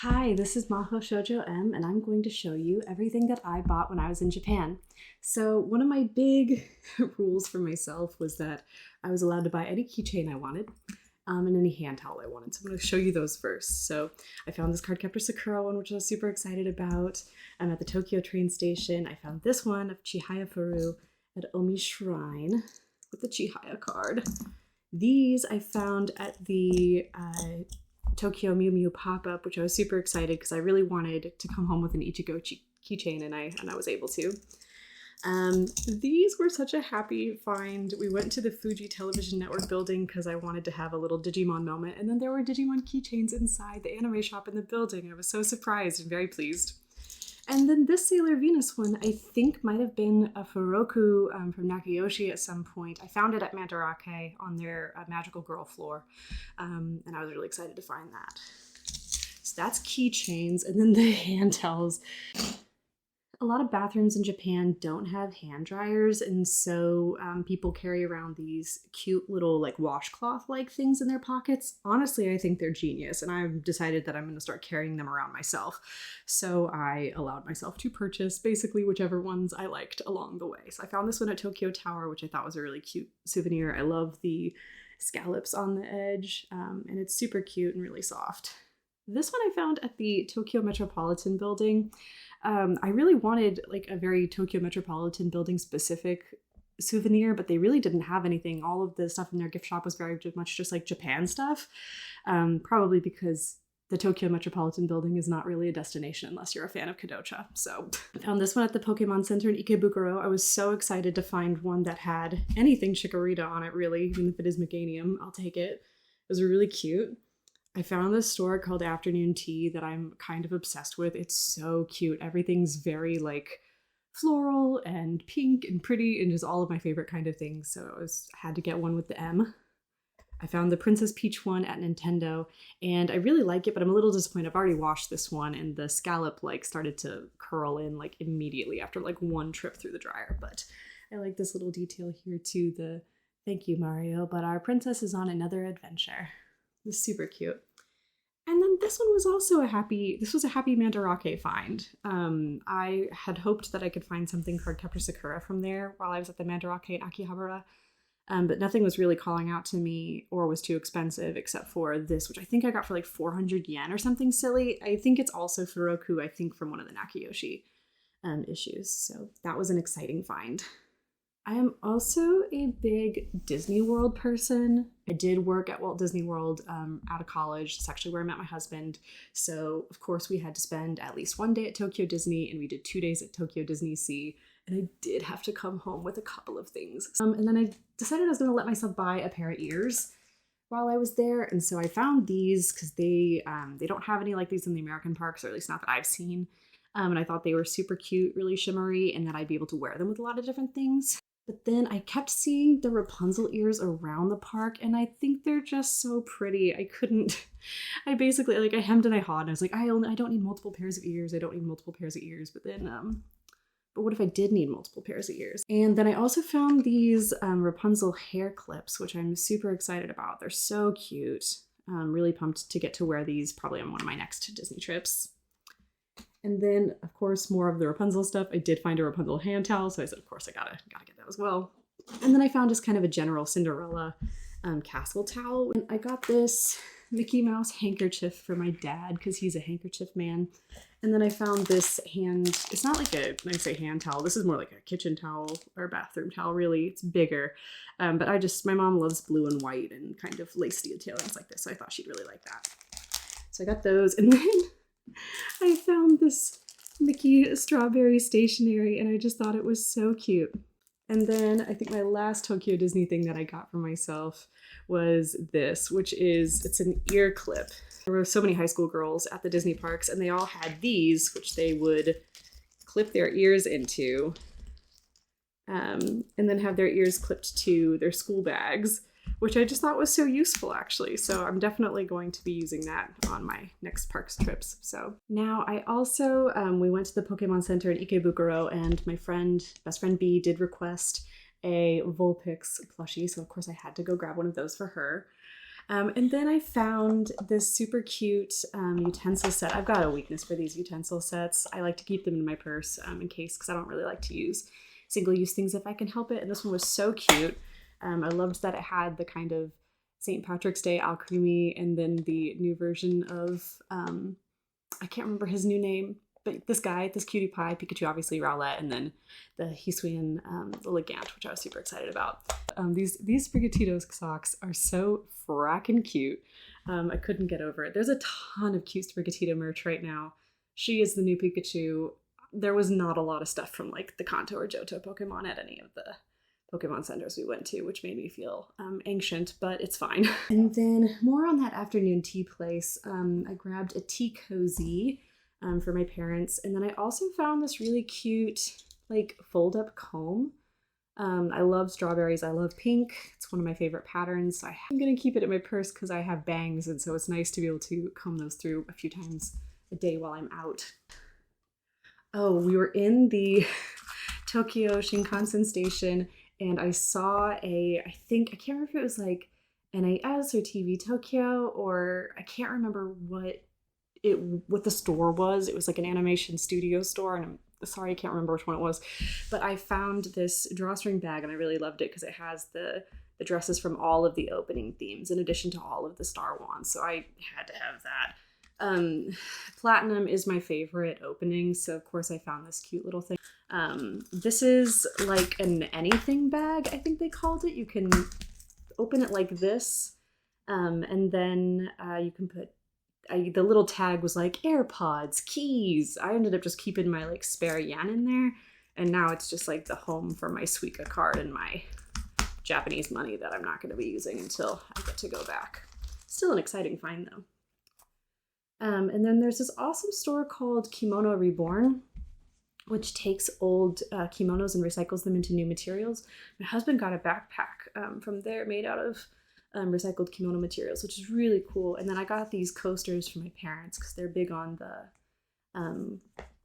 Hi, this is Mahou Shoujo M, and I'm going to show you everything that I bought when I was in Japan. So one of my big rules for myself was that I was allowed to buy any keychain I wanted, and any hand towel I wanted. So I'm going to show you those first. So I found this Cardcaptor Sakura one, which I was super excited about. I'm at the Tokyo train station. I found this one of Chihaya Furu at Omi Shrine with the Chihaya card. These I found at the Tokyo Mew Mew pop-up, which I was super excited because I really wanted to come home with an Ichigo keychain, and I was able to. These were such a happy find. We went to the Fuji Television Network building because I wanted to have a little Digimon moment, and then there were Digimon keychains inside the anime shop in the building. I was so surprised and very pleased. And then this Sailor Venus one, I think might have been a Furoku from Nakayoshi at some point. I found it at Mandarake on their Magical Girl floor, and I was really excited to find that. So that's keychains, and then the hand towels. A lot of bathrooms in Japan don't have hand dryers, and so people carry around these cute little like washcloth-like things in their pockets. Honestly, I think they're genius, and I've decided that I'm going to start carrying them around myself. So I allowed myself to purchase basically whichever ones I liked along the way. So I found this one at Tokyo Tower, which I thought was a really cute souvenir. I love the scallops on the edge, and it's super cute and really soft. This one I found at the Tokyo Metropolitan Building. I really wanted like a very Tokyo Metropolitan Building specific souvenir, but they really didn't have anything. All of the stuff in their gift shop was very much just like Japan stuff, probably because the Tokyo Metropolitan Building is not really a destination unless you're a fan of Kodocha. So I found this one at the Pokemon Center in Ikebukuro. I was so excited to find one that had anything Chikorita on it, really, even if it is Meganium, I'll take it. It was really cute. I found this store called Afternoon Tea that I'm kind of obsessed with. It's so cute. Everything's very like floral and pink and pretty and just all of my favorite kind of things. So I had to get one with the M. I found the Princess Peach one at Nintendo, and I really like it, but I'm a little disappointed. I've already washed this one, and the scallop like started to curl in like immediately after like one trip through the dryer. But I like this little detail here too, the "Thank you, Mario, but our princess is on another adventure." It's super cute. And then this one was also a happy Mandarake find. I had hoped that I could find something Cardcaptor Sakura from there while I was at the Mandarake in Akihabara, but nothing was really calling out to me or was too expensive except for this, which I think I got for like 400 yen or something silly. I think it's also Furoku, I think from one of the Nakayoshi issues. So that was an exciting find. I am also a big Disney World person. I did work at Walt Disney World out of college. It's actually where I met my husband. So, of course, we had to spend at least one day at Tokyo Disney, and we did 2 days at Tokyo Disney Sea. And I did have to come home with a couple of things. And then I decided I was going to let myself buy a pair of ears while I was there. And so I found these because they don't have any like these in the American parks, or at least not that I've seen. And I thought they were super cute, really shimmery, and that I'd be able to wear them with a lot of different things. But then I kept seeing the Rapunzel ears around the park, and I think they're just so pretty. I basically, like, I hemmed and I hawed, and I was like, I don't need multiple pairs of ears. I don't need multiple pairs of ears. But then, but what if I did need multiple pairs of ears? And then I also found these Rapunzel hair clips, which I'm super excited about. They're so cute. I'm really pumped to get to wear these probably on one of my next Disney trips. And then, of course, more of the Rapunzel stuff. I did find a Rapunzel hand towel, so I said, of course, I gotta get that as well. And then I found just kind of a general Cinderella castle towel. And I got this Mickey Mouse handkerchief for my dad because he's a handkerchief man. And then I found this it's not like when I say hand towel, this is more like a kitchen towel or bathroom towel, really. It's bigger. But my mom loves blue and white and kind of lace detailings like this, so I thought she'd really like that. So I got those, and then I found this Mickey strawberry stationery, and I just thought it was so cute. And then I think my last Tokyo Disney thing that I got for myself was this, it's an ear clip. There were so many high school girls at the Disney parks, and they all had these, which they would clip their ears into, and then have their ears clipped to their school bags, which I just thought was so useful, actually. So I'm definitely going to be using that on my next parks trips. So now I also, we went to the Pokemon Center in Ikebukuro, and my best friend B did request a Vulpix plushie. So of course I had to go grab one of those for her. And then I found this super cute utensil set. I've got a weakness for these utensil sets. I like to keep them in my purse in case, because I don't really like to use single-use things if I can help it. And this one was so cute. I loved that it had the kind of St. Patrick's Day alchemy, and then the new version of, I can't remember his new name, but this guy, this cutie pie, Pikachu obviously, Rowlet, and then the Hisuian Elegant, which I was super excited about. These Sprigatito socks are so frackin' cute. I couldn't get over it. There's a ton of cute Sprigatito merch right now. She is the new Pikachu. There was not a lot of stuff from like the Kanto or Johto Pokemon at any of the Pokemon centers we went to, which made me feel ancient, but it's fine. And then more on that afternoon tea place, I grabbed a tea cozy for my parents. And then I also found this really cute, like, fold-up comb. I love strawberries. I love pink. It's one of my favorite patterns. So I'm going to keep it in my purse because I have bangs, and so it's nice to be able to comb those through a few times a day while I'm out. Oh, we were in the Tokyo Shinkansen station, and I saw I can't remember if it was like NAS or TV Tokyo, or I can't remember what the store was. It was like an animation studio store, and I'm sorry, I can't remember which one it was, but I found this drawstring bag and I really loved it because it has the dresses from all of the opening themes in addition to all of the Star Wands, so I had to have that. Platinum is my favorite opening, so of course I found this cute little thing. This is like an anything bag, I think they called it. You can open it like this, and then you can put the little tag was like AirPods, keys. I ended up just keeping my like spare yen in there, and now it's just like the home for my Suica card and my Japanese money that I'm not going to be using until I get to go back. Still an exciting find though. And then there's this awesome store called Kimono Reborn, which takes old kimonos and recycles them into new materials. My husband got a backpack from there made out of recycled kimono materials, which is really cool. And then I got these coasters for my parents because they're big on the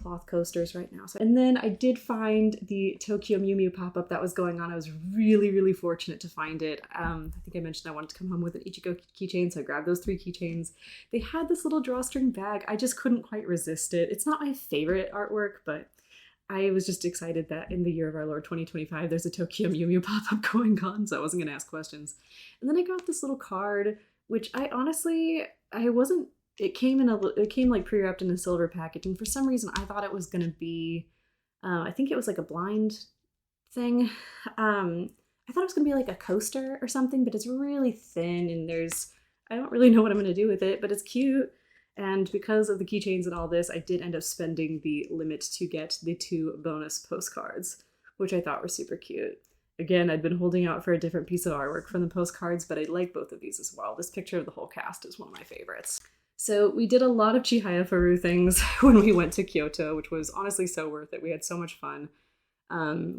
cloth coasters right now. And then I did find the Tokyo Mew Mew pop-up that was going on. I was really, really fortunate to find it. I think I mentioned I wanted to come home with an Ichigo keychain, so I grabbed those 3 keychains. They had this little drawstring bag. I just couldn't quite resist it. It's not my favorite artwork, but I was just excited that in the year of our Lord 2025, there's a Tokyo Mew Mew pop-up going on, so I wasn't going to ask questions. And then I got this little card, which it came like pre-wrapped in a silver packaging. For some reason, I thought it was going to be, I think it was like a blind thing. I thought it was going to be like a coaster or something, but it's really thin, and I don't really know what I'm going to do with it, but it's cute. And because of the keychains and all this, I did end up spending the limit to get the 2 bonus postcards, which I thought were super cute. Again, I'd been holding out for a different piece of artwork from the postcards, but I like both of these as well. This picture of the whole cast is one of my favorites. So we did a lot of Chihaya Faru things when we went to Kyoto, which was honestly so worth it. We had so much fun.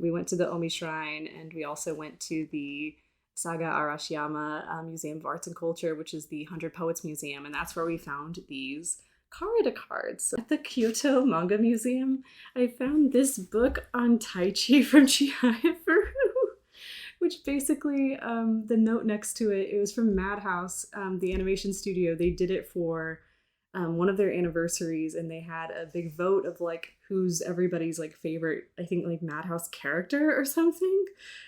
We went to the Omi Shrine, and we also went to the Saga Arashiyama Museum of Arts and Culture, which is the 100 Poets Museum, and that's where we found these Karada cards. At the Kyoto Manga Museum, I found this book on Tai Chi from Chihaya Faru, which basically, the note next to it, it was from Madhouse, the animation studio. They did it for one of their anniversaries, and they had a big vote of like who's everybody's like favorite, I think like Madhouse character or something,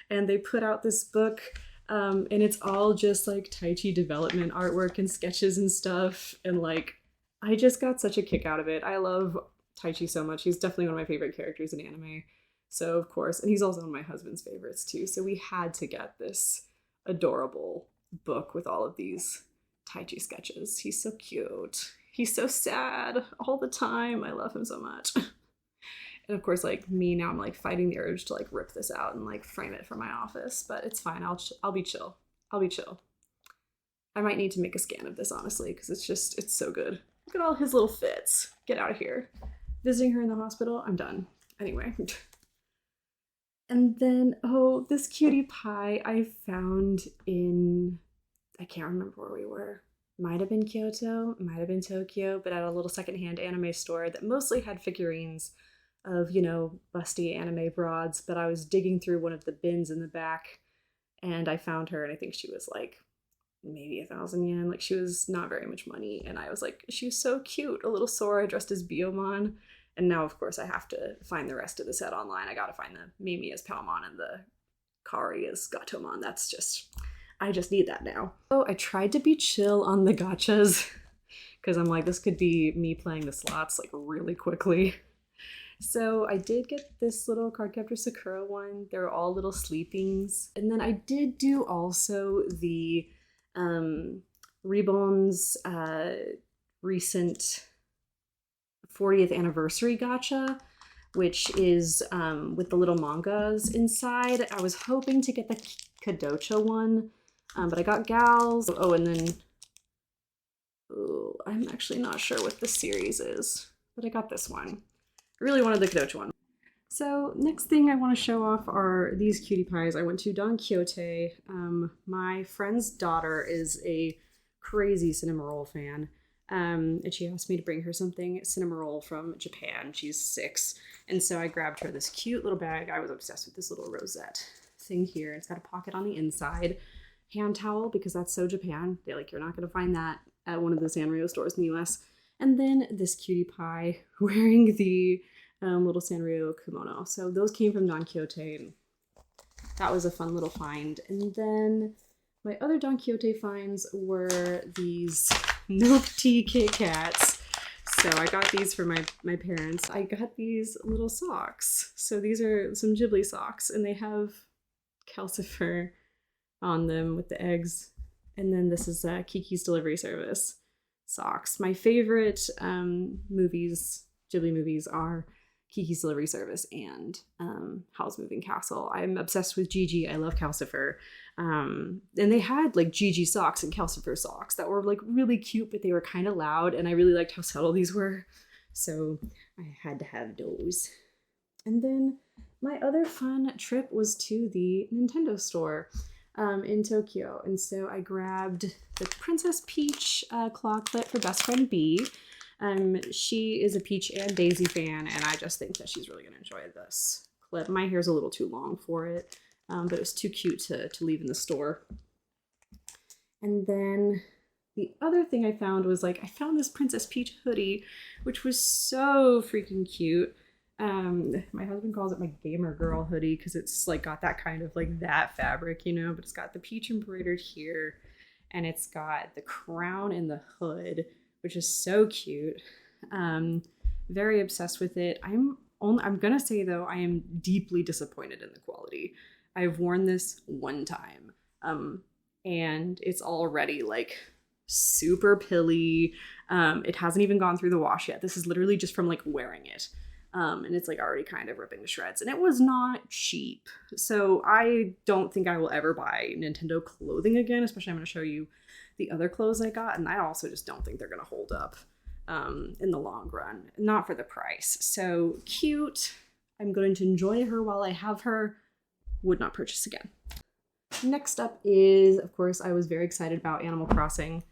and they put out this book. And it's all just like Tai Chi development artwork and sketches and stuff. And like, I just got such a kick out of it. I love Tai Chi so much. He's definitely one of my favorite characters in anime. So of course, and he's also one of my husband's favorites too. So we had to get this adorable book with all of these Tai Chi sketches. He's so cute. He's so sad all the time. I love him so much. And of course, like me now, I'm like fighting the urge to like rip this out and like frame it for my office, but it's fine. I'll be chill. I'll be chill. I might need to make a scan of this, honestly, because it's so good. Look at all his little fits. Get out of here. Visiting her in the hospital. I'm done. Anyway. And then, oh, this cutie pie I found I can't remember where we were. Might have been Kyoto, might have been Tokyo, but at a little secondhand anime store that mostly had figurines of, busty anime broads, but I was digging through one of the bins in the back, and I found her, and I think she was like maybe 1,000 yen. Like, she was not very much money. And I was like, she was so cute. A little Sora dressed as Biyomon. And now, of course, I have to find the rest of the set online. I gotta find the Mimi as Palmon and the Kari as Gatomon. That's just, I just need that now. So I tried to be chill on the gachas because I'm like, this could be me playing the slots like really quickly. So I did get this little Cardcaptor Sakura one. They're all little sleepings. And then I did do also the Reborn's recent 40th anniversary gacha, which is with the little mangas inside. I was hoping to get the Kodocha one, but I got Gals. Oh, and then, oh, I'm actually not sure what the series is, but I got this one. I really wanted the Kodocha one. So next thing I want to show off are these cutie pies. I went to Don Quixote. My friend's daughter is a crazy Cinnamoroll fan. And she asked me to bring her something Cinnamoroll from Japan. She's 6. And so I grabbed her this cute little bag. I was obsessed with this little rosette thing here. It's got a pocket on the inside. Hand towel, because that's so Japan. They're like, you're not going to find that at one of the Sanrio stores in the US. And then this cutie pie wearing the little Sanrio kimono. So those came from Don Quixote, and that was a fun little find. And then my other Don Quixote finds were these Milk Tea Kit Kats. So I got these for my parents. I got these little socks. So these are some Ghibli socks, and they have calcifer on them with the eggs. And then this is Kiki's Delivery Service socks. My favorite movies, Ghibli movies, are Kiki's Delivery Service and Howl's Moving Castle. I'm obsessed with Gigi. I love calcifer. And they had like Gigi socks and calcifer socks that were like really cute, but they were kind of loud, and I really liked how subtle these were. So I had to have those. And then my other fun trip was to the Nintendo store in Tokyo. And so I grabbed the Princess Peach claw clip for Best Friend B. She is a Peach and Daisy fan, and I just think that she's really going to enjoy this clip. My hair's a little too long for it, but it was too cute to leave in the store. And then the other thing I found was I found this Princess Peach hoodie, which was so freaking cute. My husband calls it my gamer girl hoodie because it's got that kind of that fabric, you know, but it's got the peach embroidered here, and it's got the crown and the hood, which is so cute. Very obsessed with it. I'm gonna say though, I am deeply disappointed in the quality. I've worn this one time, and it's already super pilly. It hasn't even gone through the wash yet. This is literally just from wearing it. And it's already kind of ripping to shreds, and it was not cheap. So I don't think I will ever buy Nintendo clothing again, especially I'm going to show you the other clothes I got, and I also just don't think they're going to hold up in the long run, not for the price. So cute. I'm going to enjoy her while I have her. Would not purchase again. Next up is, of course, I was very excited about Animal Crossing.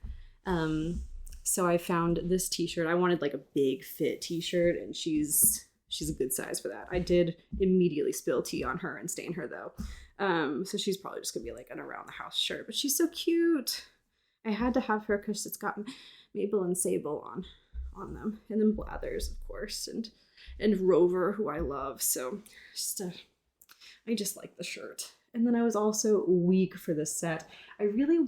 So I found this t-shirt. I wanted a big fit t-shirt, and she's a good size for that. I did immediately spill tea on her and stain her though. So she's probably just gonna be an around the house shirt, but she's so cute. I had to have her because it's got Mabel and Sable on them, and then Blathers, of course, and Rover, who I love. So I just like the shirt. And then I was also weak for this set. I'm gonna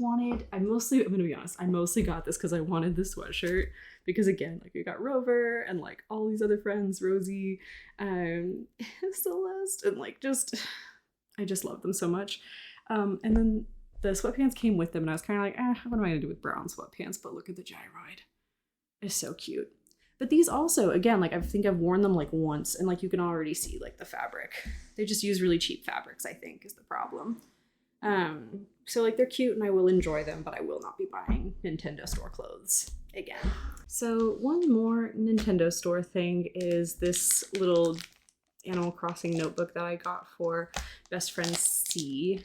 be honest, I mostly got this because I wanted the sweatshirt. Because again, we got Rover and all these other friends, Rosie, Celeste, and I just love them so much. And then the sweatpants came with them, and I was kind of what am I gonna do with brown sweatpants? But look at the gyroid. It's so cute. But these also, again, I think I've worn them once, and you can already see the fabric. They just use really cheap fabrics, I think, is the problem. So they're cute and I will enjoy them, but I will not be buying Nintendo store clothes again. So one more Nintendo store thing is this little Animal Crossing notebook that I got for Best Friend C,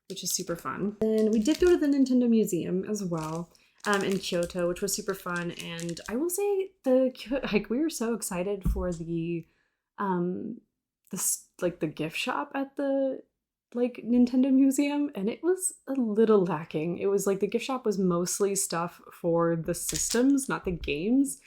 which is super fun. And we did go to the Nintendo Museum as well. In Kyoto, which was super fun, and I will say we were so excited for the gift shop at the like Nintendo museum, and it was a little lacking. It was like the gift shop was mostly stuff for the systems, not the games.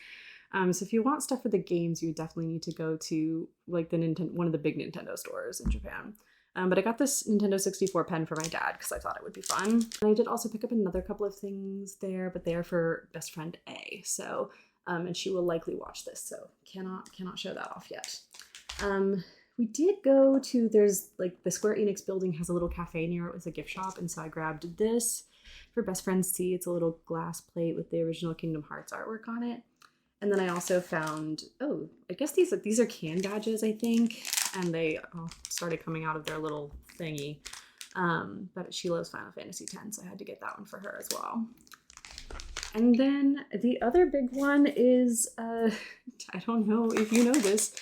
So if you want stuff for the games, you definitely need to go to like one of the big Nintendo stores in Japan. But I got this Nintendo 64 pen for my dad because I thought it would be fun. And I did also pick up another couple of things there, but they are for best friend A. So, and she will likely watch this, so cannot show that off yet. We did go to, there's like the Square Enix building has a little cafe near it with a gift shop, and so I grabbed this for best friend C. It's a little glass plate with the original Kingdom Hearts artwork on it. And then I also found, oh, I guess these are can badges, I think, and they started coming out of their little thingy. But she loves Final Fantasy X, so I had to get that one for her as well. And then the other big one is, I don't know if you know this,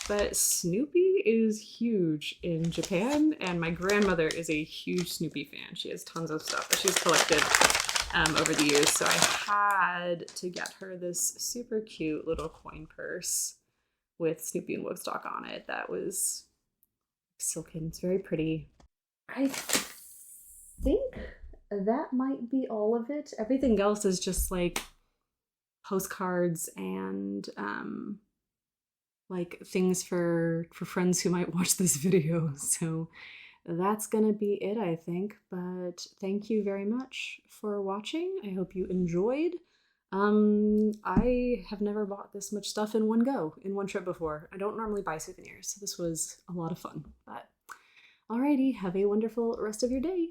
but Snoopy is huge in Japan, and my grandmother is a huge Snoopy fan. She has tons of stuff that she's collected over the years, so I had to get her this super cute little coin purse with Snoopy and Woodstock on it. That was silken. It's very pretty. I think that might be all of it. Everything else is just like postcards and like things for friends who might watch this video. So that's gonna be it, I think. But thank you very much for watching. I hope you enjoyed. I have never bought this much stuff in one go, in one trip before. I don't normally buy souvenirs, so this was a lot of fun. But alrighty, have a wonderful rest of your day.